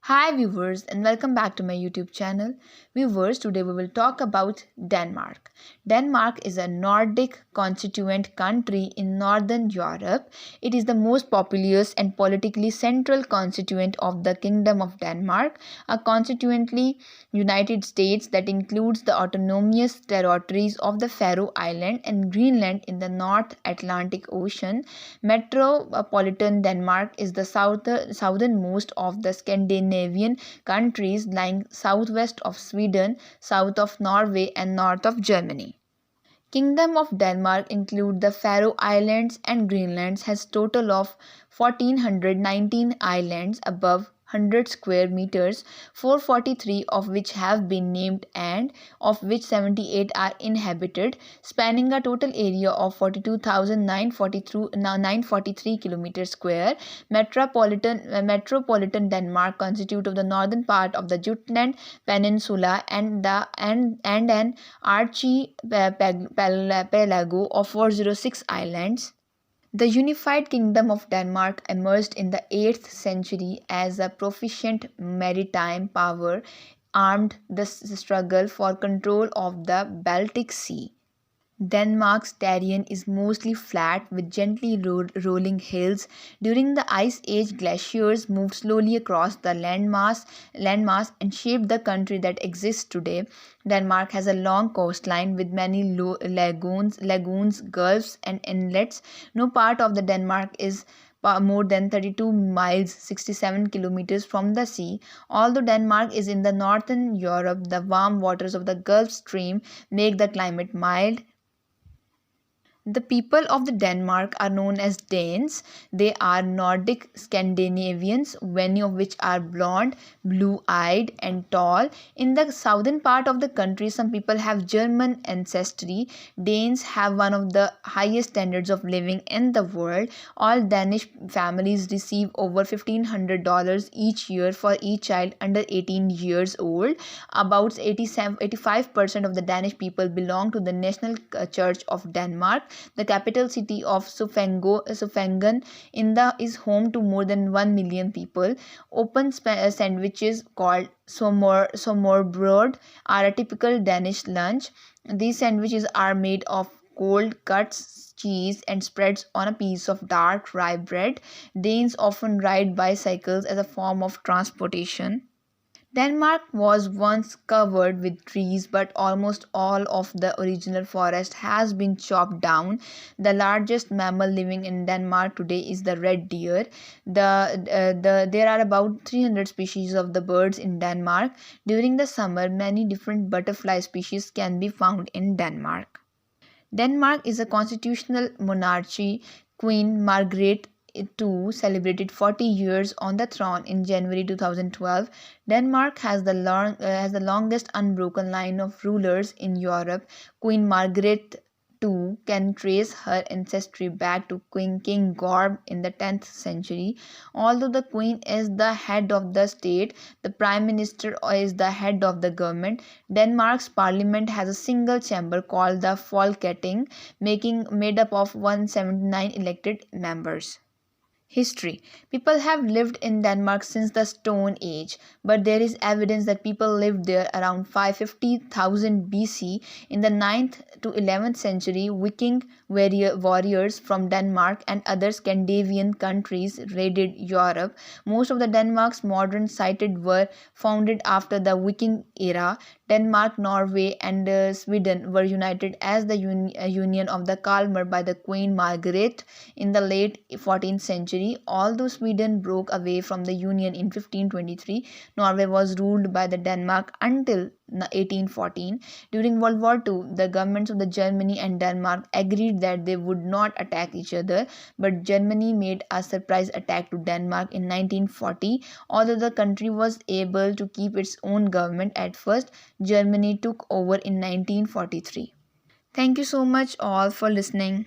Hi viewers and welcome back to my YouTube channel. Viewers, today we will talk about Denmark. Denmark is a Nordic constituent country in northern Europe. It is the most populous and politically central constituent of the Kingdom of Denmark, a constituently United States that includes the autonomous territories of the Faroe Islands and Greenland in the North Atlantic Ocean. Metropolitan Denmark is the southernmost of the Scandinavian countries, lying southwest of Sweden, south of Norway, and north of Germany. Kingdom of Denmark include the Faroe Islands and Greenland has total of 1419 islands above 100 square meters, 443 of which have been named and of which 78 are inhabited, spanning a total area of 42,943 kilometers square. Metropolitan Denmark constitute of the northern part of the Jutland Peninsula and an archipelago of 406 islands. The unified Kingdom of Denmark emerged in the 8th century as a proficient maritime power armed the struggle for control of the Baltic Sea. Denmark's terrain is mostly flat with gently rolling hills. During the Ice Age, glaciers moved slowly across the landmass and shaped the country that exists today. Denmark has a long coastline with many lagoons, gulfs, and inlets. No part of the Denmark is more than 32 miles 67 kilometers from the sea. Although Denmark is in the northern Europe, the warm waters of the Gulf Stream make the climate mild. The people of the Denmark are known as Danes. They are Nordic Scandinavians, many of which are blonde, blue-eyed, and tall. In the southern part of the country, some people have German ancestry. Danes have one of the highest standards of living in the world. All Danish families receive over $1,500 each year for each child under 18 years old. About 85% of the Danish people belong to the National Church of Denmark. The capital city of Sufangen is home to more than 1 million people. Open sandwiches called sommerbrød are a typical Danish lunch. These sandwiches are made of cold cuts cheese and spreads on a piece of dark rye bread. Danes often ride bicycles as a form of transportation. Denmark was once covered with trees, but almost all of the original forest has been chopped down. The largest mammal living in Denmark today is the red deer. There are about 300 species of the birds in Denmark. During the summer, many different butterfly species can be found in Denmark. Denmark is a constitutional monarchy. Queen Margaret II celebrated 40 years on the throne in January 2012. Denmark has the longest unbroken line of rulers in Europe. Queen Margaret II can trace her ancestry back to King Gorm in the 10th century. Although the Queen is the head of the state, the Prime Minister is the head of the government. Denmark's parliament has a single chamber called the Folketing, made up of 179 elected members. History. People have lived in Denmark since the Stone Age, but there is evidence that people lived there around 550,000 BC. In the 9th to 11th century, Viking warriors from Denmark and other Scandinavian countries raided Europe. Most of the Denmark's modern cities were founded after the Viking era. Denmark, Norway, and Sweden were united as the Union of the Kalmar by the Queen Margaret in the late 14th century. Although Sweden broke away from the Union in 1523, Norway was ruled by the Denmark until 1814. During World War II, the governments of the Germany and Denmark agreed that they would not attack each other, but Germany made a surprise attack to Denmark in 1940. Although the country was able to keep its own government at first, Germany took over in 1943. Thank you so much all for listening.